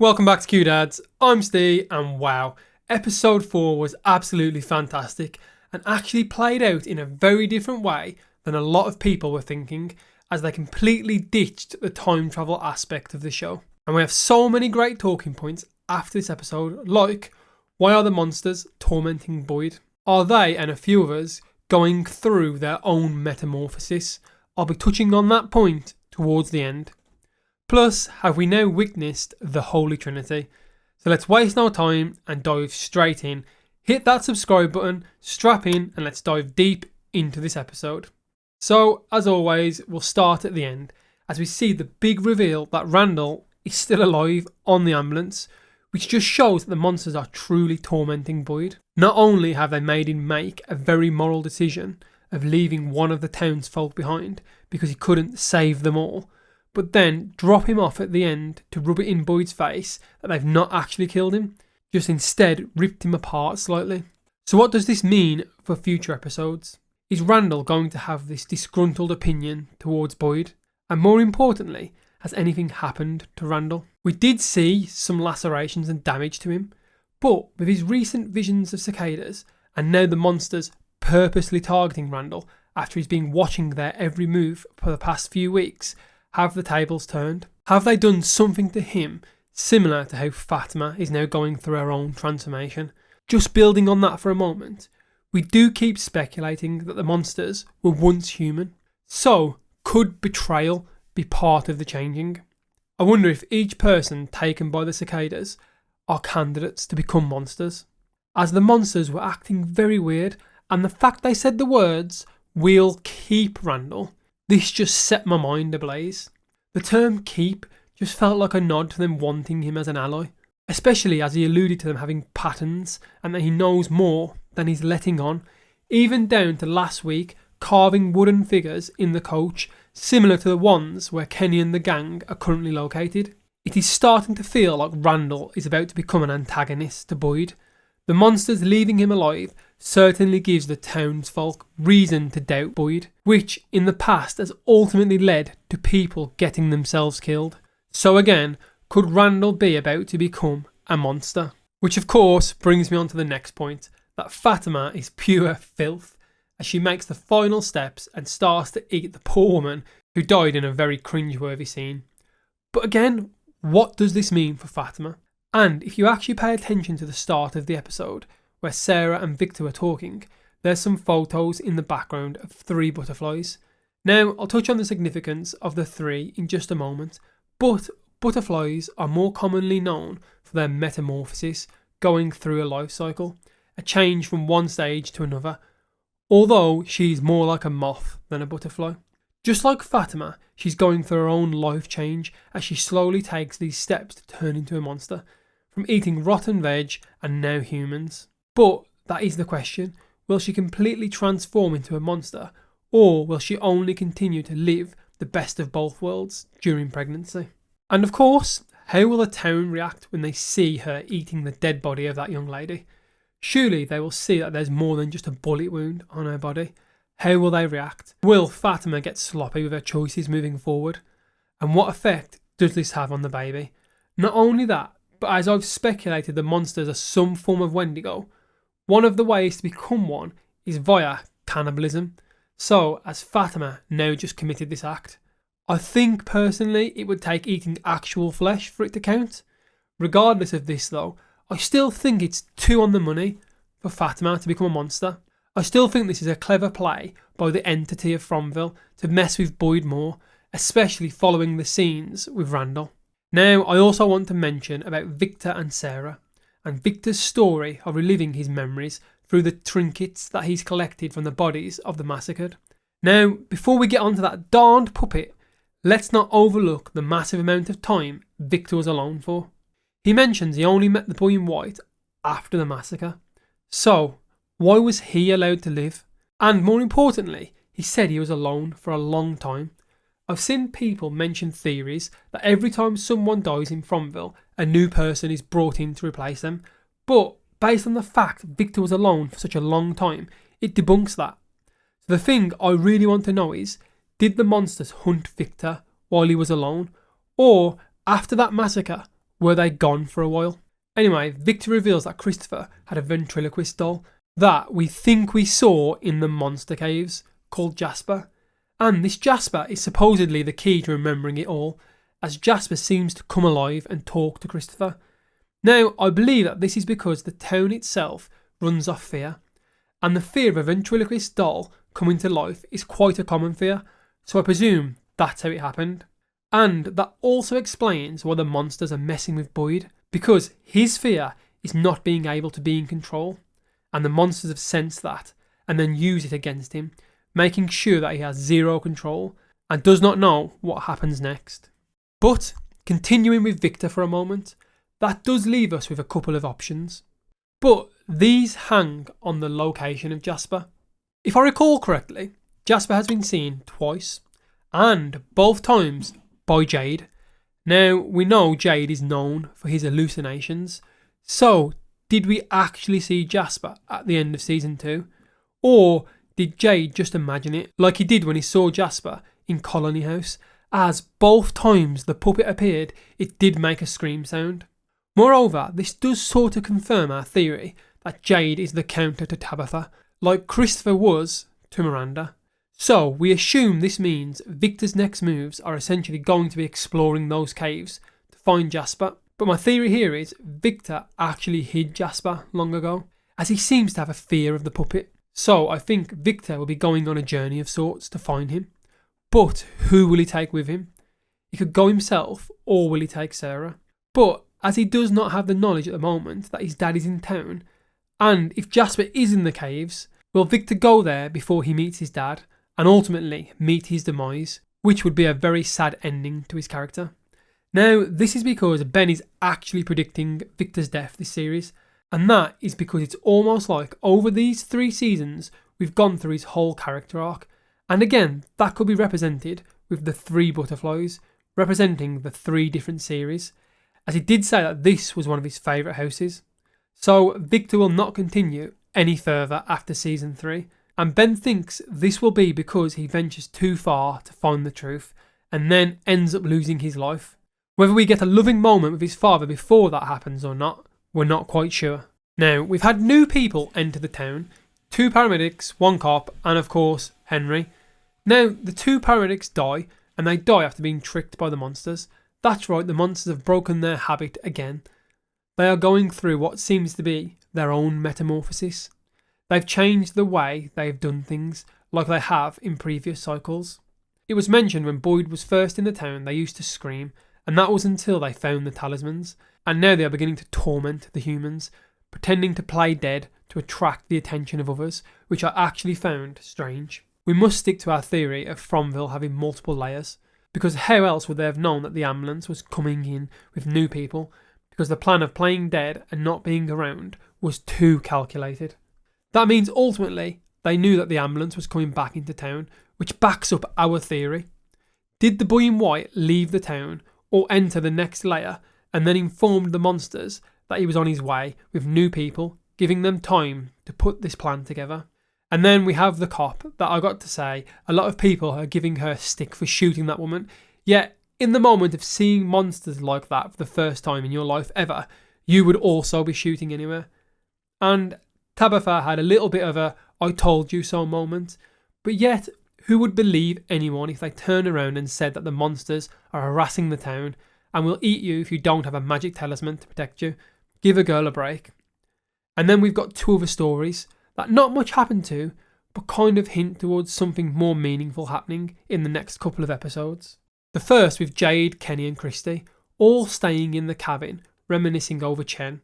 Welcome back to Q Dads. I'm Ste, and wow, episode 4 was absolutely fantastic and actually played out in a very different way than a lot of people were thinking, as they completely ditched the time travel aspect of the show. And we have so many great talking points after this episode, like why are the monsters tormenting Boyd? Are they and a few others going through their own metamorphosis? I'll be touching on that point towards the end. Plus, have we now witnessed the Holy Trinity? So let's waste no time and dive straight in. Hit that subscribe button, strap in, and let's dive deep into this episode. So, as always, we'll start at the end, as we see the big reveal that Randall is still alive on the ambulance, which just shows that the monsters are truly tormenting Boyd. Not only have they made him make a very moral decision of leaving one of the townsfolk behind because he couldn't save them all, but then drop him off at the end to rub it in Boyd's face that they've not actually killed him, just instead ripped him apart slightly. So what does this mean for future episodes? Is Randall going to have this disgruntled opinion towards Boyd? And more importantly, has anything happened to Randall? We did see some lacerations and damage to him, but with his recent visions of cicadas, and now the monsters purposely targeting Randall after he's been watching their every move for the past few weeks, have the tables turned? Have they done something to him similar to how Fatima is now going through her own transformation? Just building on that for a moment, we do keep speculating that the monsters were once human. So, could betrayal be part of the changing? I wonder if each person taken by the cicadas are candidates to become monsters, as the monsters were acting very weird, and the fact they said the words, "We'll keep Randall," this just set my mind ablaze. The term keep just felt like a nod to them wanting him as an ally, especially as he alluded to them having patterns and that he knows more than he's letting on, even down to last week carving wooden figures in the coach similar to the ones where Kenny and the gang are currently located. It is starting to feel like Randall is about to become an antagonist to Boyd. The monsters leaving him alive certainly gives the townsfolk reason to doubt Boyd, which in the past has ultimately led to people getting themselves killed. So again, could Randall be about to become a monster? Which of course brings me on to the next point, that Fatima is pure filth, as she makes the final steps and starts to eat the poor woman who died in a very cringeworthy scene. But again, what does this mean for Fatima? And if you actually pay attention to the start of the episode, where Sarah and Victor are talking, there's some photos in the background of 3 butterflies. Now, I'll touch on the significance of the 3 in just a moment, but butterflies are more commonly known for their metamorphosis, going through a life cycle, a change from one stage to another, although she's more like a moth than a butterfly. Just like Fatima, she's going through her own life change as she slowly takes these steps to turn into a monster, from eating rotten veg and now humans. But that is the question, will she completely transform into a monster, or will she only continue to live the best of both worlds during pregnancy? And of course, how will the town react when they see her eating the dead body of that young lady? Surely they will see that there's more than just a bullet wound on her body. How will they react? Will Fatima get sloppy with her choices moving forward? And what effect does this have on the baby? Not only that, but as I've speculated the monsters are some form of Wendigo, one of the ways to become one is via cannibalism. So, as Fatima now just committed this act, I think personally it would take eating actual flesh for it to count. Regardless of this though, I still think it's too on the money for Fatima to become a monster. I still think this is a clever play by the entity of Fromville to mess with Boyd more, especially following the scenes with Randall. Now, I also want to mention about Victor and Sarah, and Victor's story of reliving his memories through the trinkets that he's collected from the bodies of the massacred. Now, before we get onto that darned puppet, let's not overlook the massive amount of time Victor was alone for. He mentions he only met the boy in white after the massacre. So, why was he allowed to live? And more importantly, he said he was alone for a long time. I've seen people mention theories that every time someone dies in Fromville, a new person is brought in to replace them. But based on the fact Victor was alone for such a long time, it debunks that. So the thing I really want to know is, did the monsters hunt Victor while he was alone? Or, after that massacre, were they gone for a while? Anyway, Victor reveals that Christopher had a ventriloquist doll that we think we saw in the monster caves called Jasper. And this Jasper is supposedly the key to remembering it all, as Jasper seems to come alive and talk to Christopher. Now, I believe that this is because the town itself runs off fear, and the fear of a ventriloquist doll coming to life is quite a common fear, so I presume that's how it happened. And that also explains why the monsters are messing with Boyd, because his fear is not being able to be in control, and the monsters have sensed that and then use it against him, making sure that he has zero control and does not know what happens next. But continuing with Victor for a moment, that does leave us with a couple of options. But these hang on the location of Jasper. If I recall correctly, Jasper has been seen twice, and both times by Jade. Now, we know Jade is known for his hallucinations, so did we actually see Jasper at the end of season 2? Or did Jade just imagine it, like he did when he saw Jasper in Colony House, as both times the puppet appeared, it did make a scream sound? Moreover, this does sort of confirm our theory that Jade is the counter to Tabitha, like Christopher was to Miranda. So we assume this means Victor's next moves are essentially going to be exploring those caves to find Jasper. But my theory here is Victor actually hid Jasper long ago, as he seems to have a fear of the puppet. So I think Victor will be going on a journey of sorts to find him. But who will he take with him? He could go himself, or will he take Sarah? But as he does not have the knowledge at the moment that his dad is in town, and if Jasper is in the caves, will Victor go there before he meets his dad and ultimately meet his demise, which would be a very sad ending to his character? Now, this is because Ben is actually predicting Victor's death this series, and that is because it's almost like over these 3 seasons we've gone through his whole character arc, and again that could be represented with the 3 butterflies, representing the 3 different series, as he did say that this was one of his favourite houses. So Victor will not continue any further after season 3, and Ben thinks this will be because he ventures too far to find the truth and then ends up losing his life. Whether we get a loving moment with his father before that happens or not, we're not quite sure. Now, we've had new people enter the town, 2 paramedics, 1 cop, and of course, Henry. Now, the 2 paramedics die, and they die after being tricked by the monsters. That's right, the monsters have broken their habit again. They are going through what seems to be their own metamorphosis. They've changed the way they've done things, like they have in previous cycles. It was mentioned when Boyd was first in the town they used to scream, and that was until they found the talismans, and now they are beginning to torment the humans, pretending to play dead to attract the attention of others, which I actually found strange. We must stick to our theory of Fromville having multiple layers, because how else would they have known that the ambulance was coming in with new people, because the plan of playing dead and not being around was too calculated. That means ultimately they knew that the ambulance was coming back into town, which backs up our theory. Did the boy in white leave the town or enter the next layer and then informed the monsters that he was on his way with new people, giving them time to put this plan together? And then we have the cop that I got to say, a lot of people are giving her stick for shooting that woman, yet in the moment of seeing monsters like that for the first time in your life ever, you would also be shooting anywhere. And Tabitha had a little bit of a I told you so moment, but yet who would believe anyone if they turned around and said that the monsters are harassing the town and will eat you if you don't have a magic talisman to protect you? Give a girl a break. And then we've got 2 other stories that not much happened to, but kind of hint towards something more meaningful happening in the next couple of episodes. The first with Jade, Kenny and Christy, all staying in the cabin, reminiscing over Chen.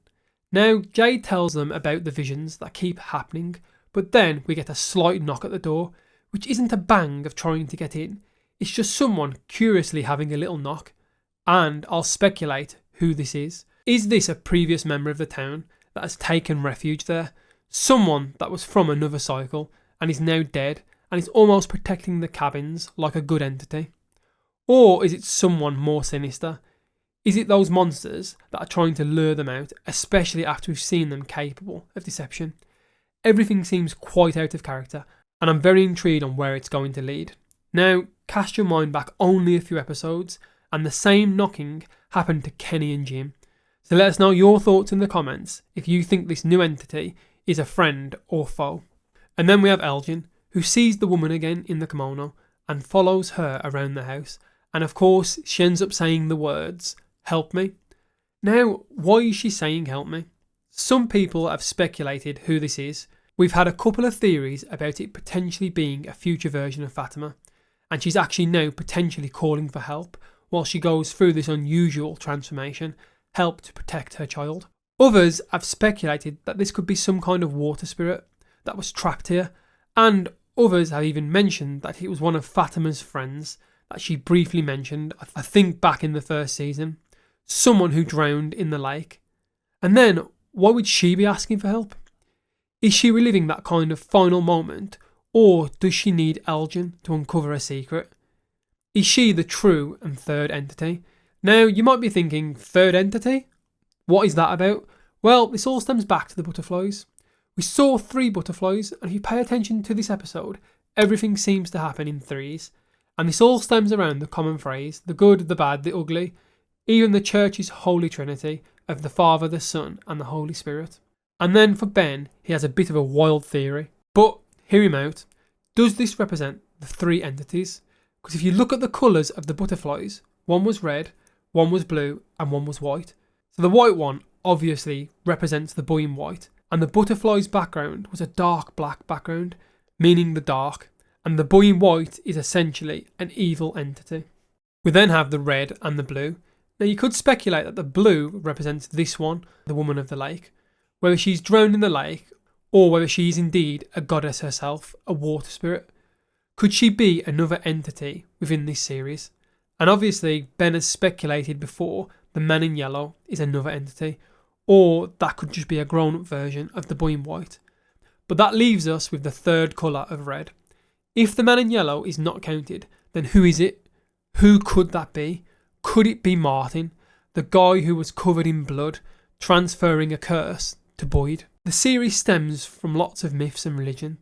Now, Jade tells them about the visions that keep happening, but then we get a slight knock at the door, which isn't a bang of trying to get in, it's just someone curiously having a little knock, and I'll speculate who this is. Is this a previous member of the town that has taken refuge there? Someone that was from another cycle and is now dead and is almost protecting the cabins like a good entity? Or is it someone more sinister? Is it those monsters that are trying to lure them out, especially after we've seen them capable of deception? Everything seems quite out of character, and I'm very intrigued on where it's going to lead. Now, cast your mind back only a few episodes, and the same knocking happened to Kenny and Jim. So let us know your thoughts in the comments if you think this new entity is a friend or foe. And then we have Elgin, who sees the woman again in the kimono and follows her around the house. And of course, she ends up saying the words, "Help me." Now, why is she saying "help me"? Some people have speculated who this is. We've had a couple of theories about it potentially being a future version of Fatima, and she's actually now potentially calling for help while she goes through this unusual transformation, help to protect her child. Others have speculated that this could be some kind of water spirit that was trapped here, and others have even mentioned that it was one of Fatima's friends that she briefly mentioned, I think back in the first season, someone who drowned in the lake. And then, why would she be asking for help? Is she reliving that kind of final moment, or does she need Elgin to uncover a secret? Is she the true and third entity? Now, you might be thinking, third entity? What is that about? Well, this all stems back to the butterflies. We saw 3 butterflies, and if you pay attention to this episode, everything seems to happen in threes. And this all stems around the common phrase, the good, the bad, the ugly, even the church's holy trinity of the Father, the Son, and the Holy Spirit. And then for Ben, he has a bit of a wild theory. But, hear him out, does this represent the 3 entities? Because if you look at the colours of the butterflies, one was red, one was blue, and one was white. So the white one obviously represents the boy in white, and the butterfly's background was a dark black background, meaning the dark, and the boy in white is essentially an evil entity. We then have the red and the blue. Now you could speculate that the blue represents this one, the woman of the lake, whether she's drowned in the lake or whether she is indeed a goddess herself, a water spirit. Could she be another entity within this series? And obviously Ben has speculated before the man in yellow is another entity, or that could just be a grown-up version of the boy in white. But that leaves us with the third colour of red. If the man in yellow is not counted, then who is it? Who could that be? Could it be Martin, the guy who was covered in blood, transferring a curse to Boyd? The series stems from lots of myths and religion.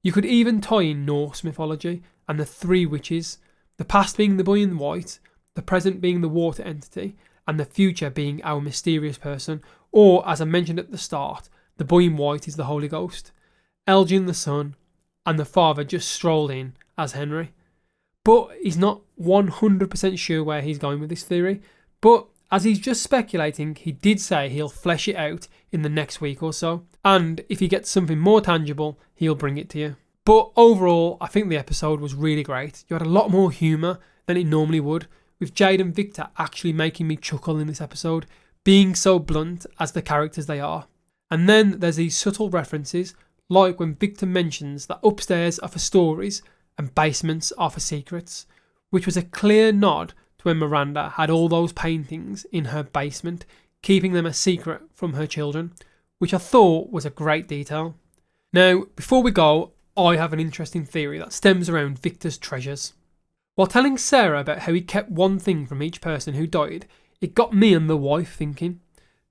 You could even tie in Norse mythology and the 3 witches, the past being the boy in white, the present being the water entity, and the future being our mysterious person, or as I mentioned at the start, the boy in white is the Holy Ghost, Elgin the son, and the father just strolled in as Henry. But he's not 100% sure where he's going with this theory, but as he's just speculating, he did say he'll flesh it out in the next week or so, and if he gets something more tangible, he'll bring it to you. But overall, I think the episode was really great. You had a lot more humour than it normally would, with Jade and Victor actually making me chuckle in this episode, being so blunt as the characters they are. And then there's these subtle references, like when Victor mentions that upstairs are for stories and basements are for secrets, which was a clear nod to when Miranda had all those paintings in her basement, keeping them a secret from her children, which I thought was a great detail. Now, before we go, I have an interesting theory that stems around Victor's treasures. While telling Sarah about how he kept one thing from each person who died, it got me and the wife thinking.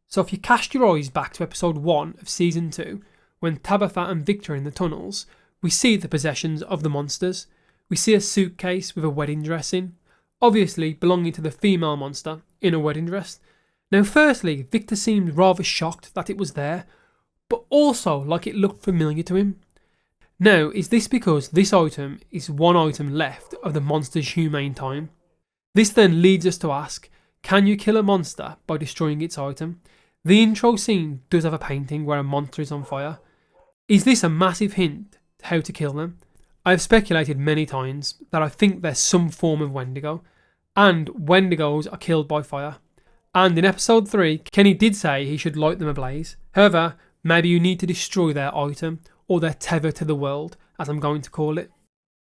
So if you cast your eyes back to episode 1 of season 2, when Tabitha and Victor are in the tunnels, we see the possessions of the monsters. We see a suitcase with a wedding dress in, obviously belonging to the female monster in a wedding dress. Now firstly, Victor seemed rather shocked that it was there, but also like it looked familiar to him. Now, is this because this item is one item left of the monster's humane time? This then leads us to ask, can you kill a monster by destroying its item? The intro scene does have a painting where a monster is on fire. Is this a massive hint to how to kill them? I have speculated many times that I think there's some form of Wendigo, and Wendigos are killed by fire. And in episode 3, Kenny did say he should light them ablaze. However, maybe you need to destroy their item, or their tether to the world, as I'm going to call it.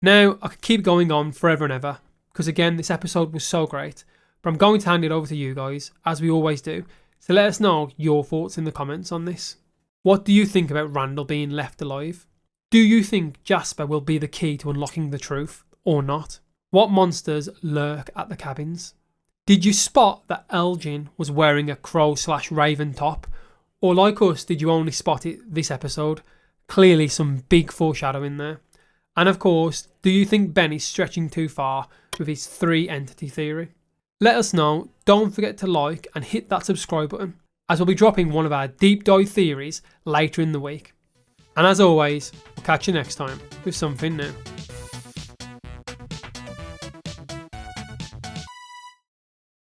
Now, I could keep going on forever and ever, because again, this episode was so great, but I'm going to hand it over to you guys, as we always do, so let us know your thoughts in the comments on this. What do you think about Randall being left alive? Do you think Jasper will be the key to unlocking the truth, or not? What monsters lurk at the cabins? Did you spot that Elgin was wearing a crow/raven top, or like us, did you only spot it this episode? Clearly some big foreshadowing there. And of course, do you think Ben is stretching too far with his 3 entity theory? Let us know. Don't forget to like and hit that subscribe button. as we'll be dropping one of our deep dive theories later in the week. And as always, we'll catch you next time with something new.